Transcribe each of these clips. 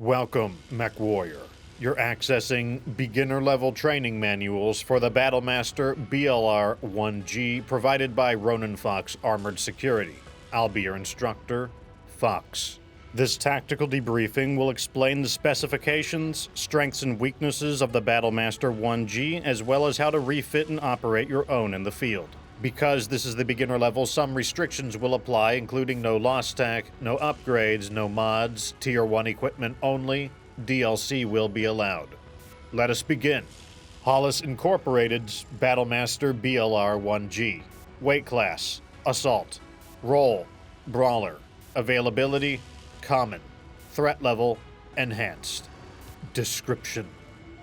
Welcome, MechWarrior. You're accessing beginner-level training manuals for the BattleMaster BLR-1G provided by Ronin Fox Armored Security. I'll be your instructor, Fox. This tactical debriefing will explain the specifications, strengths, and weaknesses of the BattleMaster 1G, as well as how to refit and operate your own in the field. Because this is the beginner level, some restrictions will apply, including no loss tac, no upgrades, no mods, Tier 1 equipment only, DLC will be allowed. Let us begin. Hollis Incorporated's BattleMaster BLR-1G. Weight class, Assault. Role, Brawler. Availability, Common. Threat level, Enhanced. Description.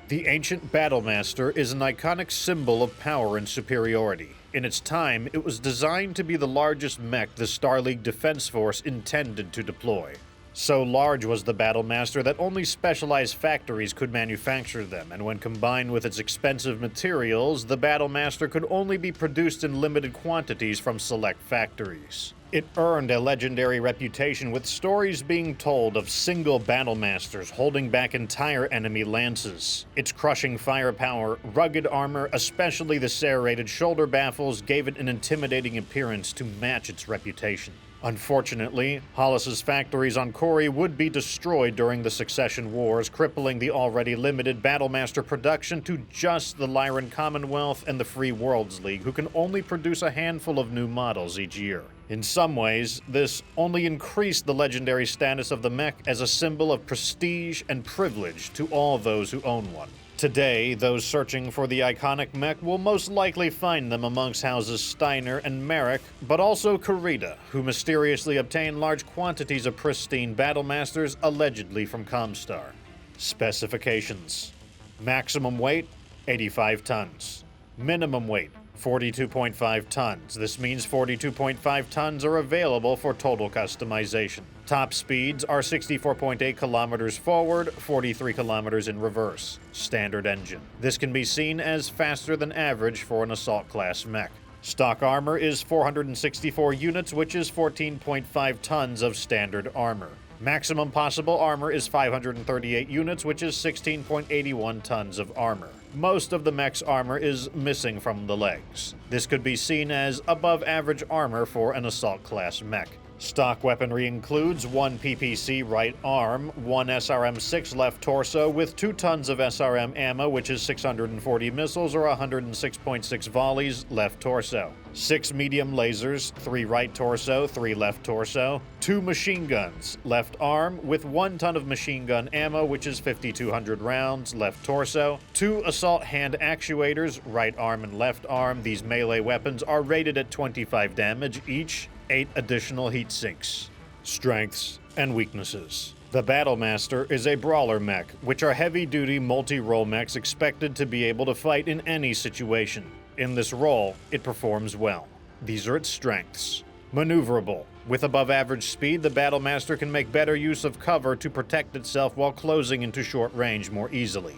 The ancient BattleMaster is an iconic symbol of power and superiority. In its time, it was designed to be the largest mech the Star League Defense Force intended to deploy. So large was the BattleMaster that only specialized factories could manufacture them, and when combined with its expensive materials, the BattleMaster could only be produced in limited quantities from select factories. It earned a legendary reputation, with stories being told of single BattleMasters holding back entire enemy lances. Its crushing firepower, rugged armor, especially the serrated shoulder baffles, gave it an intimidating appearance to match its reputation. Unfortunately, Hollis's factories on Cori would be destroyed during the Succession Wars, crippling the already limited BattleMaster production to just the Lyran Commonwealth and the Free Worlds League, who can only produce a handful of new models each year. In some ways, this only increased the legendary status of the mech as a symbol of prestige and privilege to all those who own one. Today, those searching for the iconic mech will most likely find them amongst houses Steiner and Merrick, but also Kurita, who mysteriously obtained large quantities of pristine BattleMasters allegedly from Comstar. Specifications: maximum weight, 85 tons. Minimum weight, 42.5 tons. This means 42.5 tons are available for total customization. Top speeds are 64.8 kilometers forward, 43 kilometers in reverse. Standard engine. This can be seen as faster than average for an assault class mech. Stock armor is 464 units, which is 14.5 tons of standard armor. Maximum possible armor is 538 units, which is 16.81 tons of armor. Most of the mech's armor is missing from the legs. This could be seen as above average armor for an assault class mech. Stock weaponry includes 1 PPC right arm, 1 SRM-6 left torso with 2 tons of SRM ammo, which is 640 missiles or 106.6 volleys left torso, 6 medium lasers, 3 right torso, 3 left torso, 2 machine guns, left arm with 1 ton of machine gun ammo, which is 5,200 rounds left torso, 2 assault hand actuators, right arm and left arm. These melee weapons are rated at 25 damage each. 8 additional heat sinks. Strengths and weaknesses. The BattleMaster is a brawler mech, which are heavy-duty multi-role mechs expected to be able to fight in any situation. In this role, it performs well. These are its strengths. Maneuverable. With above-average speed, the BattleMaster can make better use of cover to protect itself while closing into short range more easily.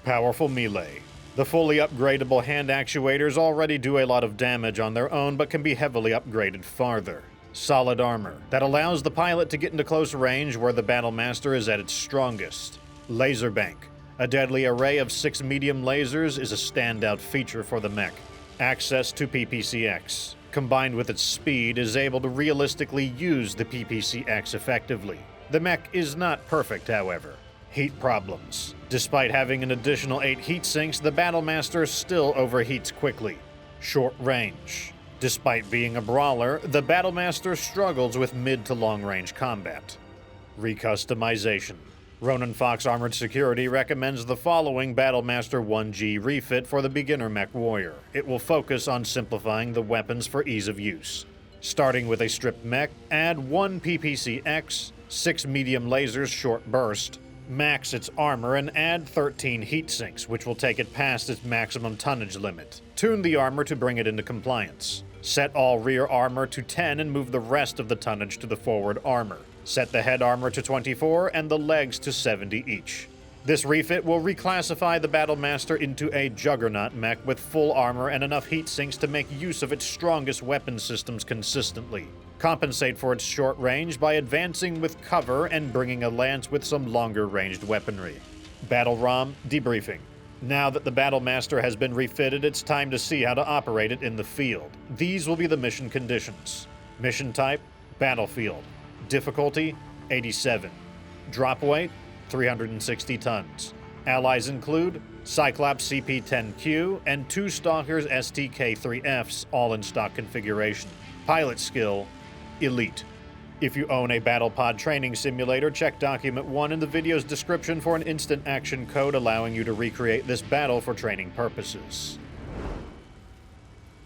Powerful melee. The fully upgradable hand actuators already do a lot of damage on their own, but can be heavily upgraded farther. Solid armor that allows the pilot to get into close range where the BattleMaster is at its strongest. Laser bank. A deadly array of 6 medium lasers is a standout feature for the mech. Access to PPCX. Combined with its speed, is able to realistically use the PPCX effectively. The mech is not perfect, however. Heat problems. Despite having an additional 8 heat sinks, the BattleMaster still overheats quickly. Short range. Despite being a brawler, the BattleMaster struggles with mid to long range combat. Recustomization. Ronin Fox Armored Security recommends the following BattleMaster 1G refit for the beginner MechWarrior. It will focus on simplifying the weapons for ease of use. Starting with a stripped mech, add 1 PPCX, 6 medium lasers short burst, max its armor and add 13 heat sinks, which will take it past its maximum tonnage limit. Tune the armor to bring it into compliance. Set all rear armor to 10 and move the rest of the tonnage to the forward armor. Set the head armor to 24 and the legs to 70 each. This refit will reclassify the BattleMaster into a juggernaut mech with full armor and enough heat sinks to make use of its strongest weapon systems consistently. Compensate for its short range by advancing with cover and bringing a lance with some longer ranged weaponry. BattleRom Debriefing. Now that the BattleMaster has been refitted, it's time to see how to operate it in the field. These will be the mission conditions. Mission type, Battlefield. Difficulty, 87. Drop weight, 360 tons. Allies include Cyclops CP-10Q and 2 Stalkers STK-3Fs, all in stock configuration. Pilot skill, Elite. If you own a BattlePod training simulator, check Document 1 in the video's description for an instant action code allowing you to recreate this battle for training purposes.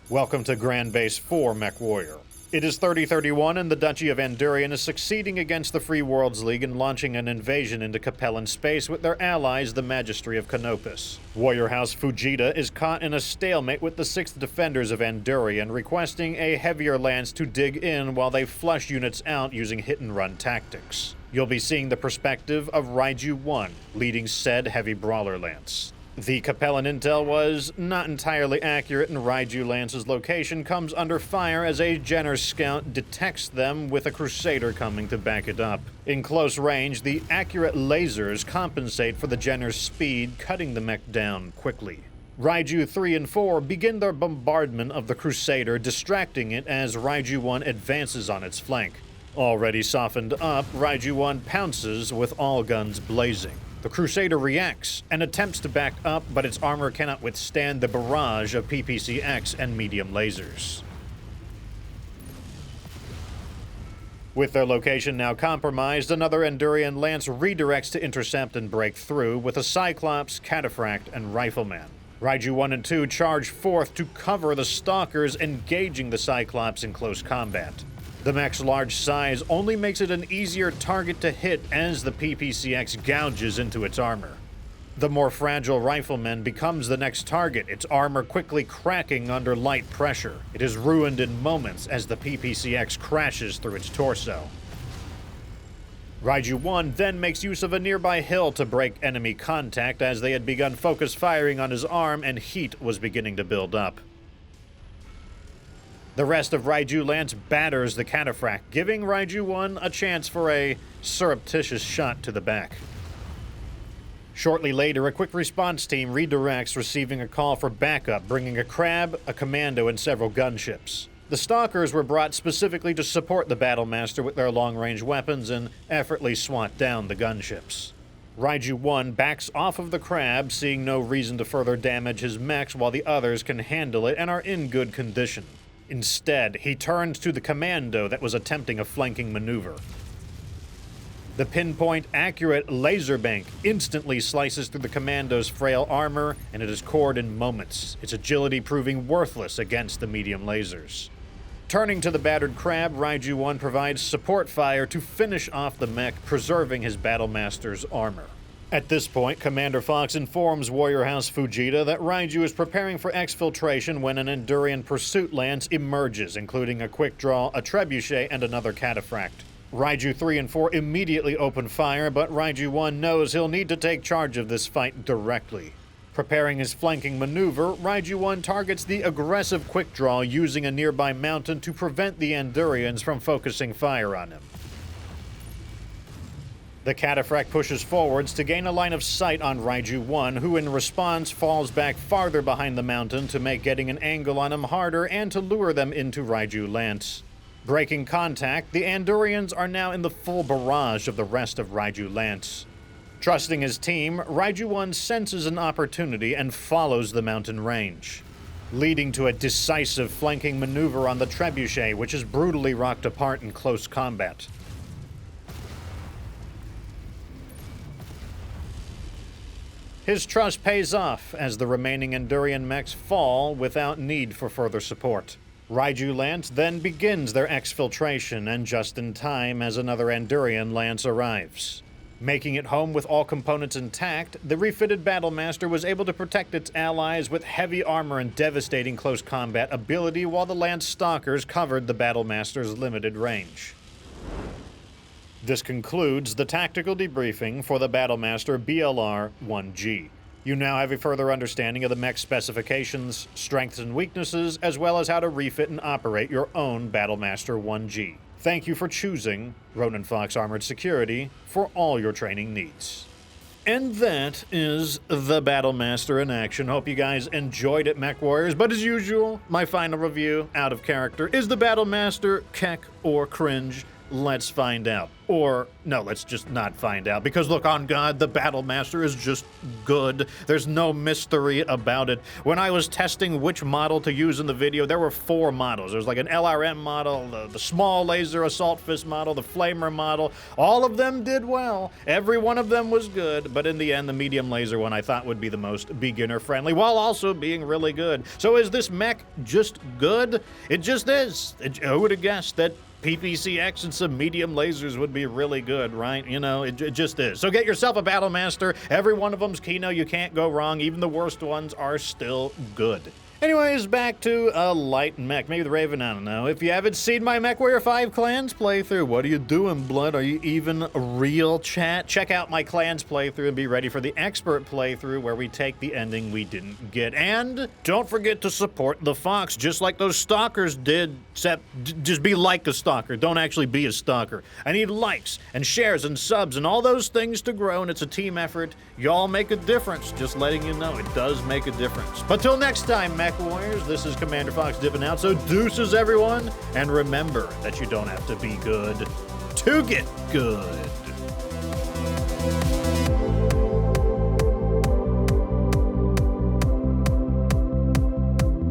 Welcome to Grand Base 4, MechWarrior. It is 3031 and the Duchy of Andurian is succeeding against the Free Worlds League and launching an invasion into Capellan space with their allies, the Magistry of Canopus. Warrior House Fujita is caught in a stalemate with the 6th Defenders of Andurian, requesting a heavier lance to dig in while they flush units out using hit-and-run tactics. You'll be seeing the perspective of Raiju 1, leading said heavy brawler lance. The Capellan intel was not entirely accurate, and Raiju Lance's location comes under fire as a Jenner scout detects them with a Crusader coming to back it up. In close range, the accurate lasers compensate for the Jenner's speed, cutting the mech down quickly. Raiju 3 and 4 begin their bombardment of the Crusader, distracting it as Raiju 1 advances on its flank. Already softened up, Raiju 1 pounces with all guns blazing. The Crusader reacts and attempts to back up, but its armor cannot withstand the barrage of PPCX and medium lasers. With their location now compromised, another Andurian lance redirects to intercept and break through with a Cyclops, Cataphract, and Rifleman. Raiju 1 and 2 charge forth to cover the Stalkers, engaging the Cyclops in close combat. The mech's large size only makes it an easier target to hit as the PPCX gouges into its armor. The more fragile Rifleman becomes the next target, its armor quickly cracking under light pressure. It is ruined in moments as the PPCX crashes through its torso. Raiju 1 then makes use of a nearby hill to break enemy contact as they had begun focus firing on his arm and heat was beginning to build up. The rest of Raiju Lance batters the Cataphract, giving Raiju 1 a chance for a surreptitious shot to the back. Shortly later, a quick response team redirects, receiving a call for backup, bringing a Crab, a Commando, and several gunships. The Stalkers were brought specifically to support the BattleMaster with their long-range weapons and effortlessly swat down the gunships. Raiju 1 backs off of the Crab, seeing no reason to further damage his mechs while the others can handle it and are in good condition. Instead, he turns to the Commando that was attempting a flanking maneuver. The pinpoint accurate laser bank instantly slices through the Commando's frail armor, and it is cored in moments, its agility proving worthless against the medium lasers. Turning to the battered Crab, Raiju 1 provides support fire to finish off the mech, preserving his Battlemaster's armor. At this point, Commander Fox informs Warrior House Fujita that Raiju is preparing for exfiltration when an Andurian pursuit lance emerges, including a quick draw, a trebuchet, and another Cataphract. Raiju 3 and 4 immediately open fire, but Raiju 1 knows he'll need to take charge of this fight directly. Preparing his flanking maneuver, Raiju 1 targets the aggressive quick draw using a nearby mountain to prevent the Andurians from focusing fire on him. The Cataphract pushes forwards to gain a line of sight on Raiju 1, who in response falls back farther behind the mountain to make getting an angle on him harder and to lure them into Raiju Lance. Breaking contact, the Andurians are now in the full barrage of the rest of Raiju Lance. Trusting his team, Raiju 1 senses an opportunity and follows the mountain range, leading to a decisive flanking maneuver on the trebuchet, which is brutally rocked apart in close combat. His trust pays off as the remaining Andurian mechs fall without need for further support. Raiju Lance then begins their exfiltration, and just in time as another Andurian Lance arrives. Making it home with all components intact, the refitted BattleMaster was able to protect its allies with heavy armor and devastating close combat ability while the Lance Stalkers covered the BattleMaster's limited range. This concludes the tactical debriefing for the BattleMaster BLR-1G. You now have a further understanding of the mech specifications, strengths and weaknesses, as well as how to refit and operate your own BattleMaster 1G. Thank you for choosing Ronin Fox Armored Security for all your training needs. And that is the BattleMaster in action. Hope you guys enjoyed it, Mech Warriors. But as usual, my final review, out of character. Is the BattleMaster keck or cringe? Let's find out. Or, no, let's just not find out. Because look, on God, the BattleMaster is just good. There's no mystery about it. When I was testing which model to use in the video, there were 4 models. There's like an LRM model, the small laser assault fist model, the flamer model. All of them did well. Every one of them was good. But in the end, the medium laser one I thought would be the most beginner-friendly, while also being really good. So is this mech just good? It just is. Who would have guessed that PPCX and some medium lasers would be really good, right? You know, it just is. So get yourself a BattleMaster. Every one of them's Kino. You can't go wrong. Even the worst ones are still good. Anyways, back to a light mech. Maybe the Raven, I don't know. If you haven't seen my MechWarrior 5 Clans playthrough, what are you doing, Blood? Are you even real, chat? Check out my Clans playthrough and be ready for the expert playthrough where we take the ending we didn't get. And don't forget to support the Fox, just like those stalkers did, except just be like a stalker. Don't actually be a stalker. I need likes and shares and subs and all those things to grow, and it's a team effort. Y'all make a difference. Just letting you know, it does make a difference. But till next time, Mech Warriors, this is Commander Fox dipping out, so deuces everyone, and remember that you don't have to be good to get good.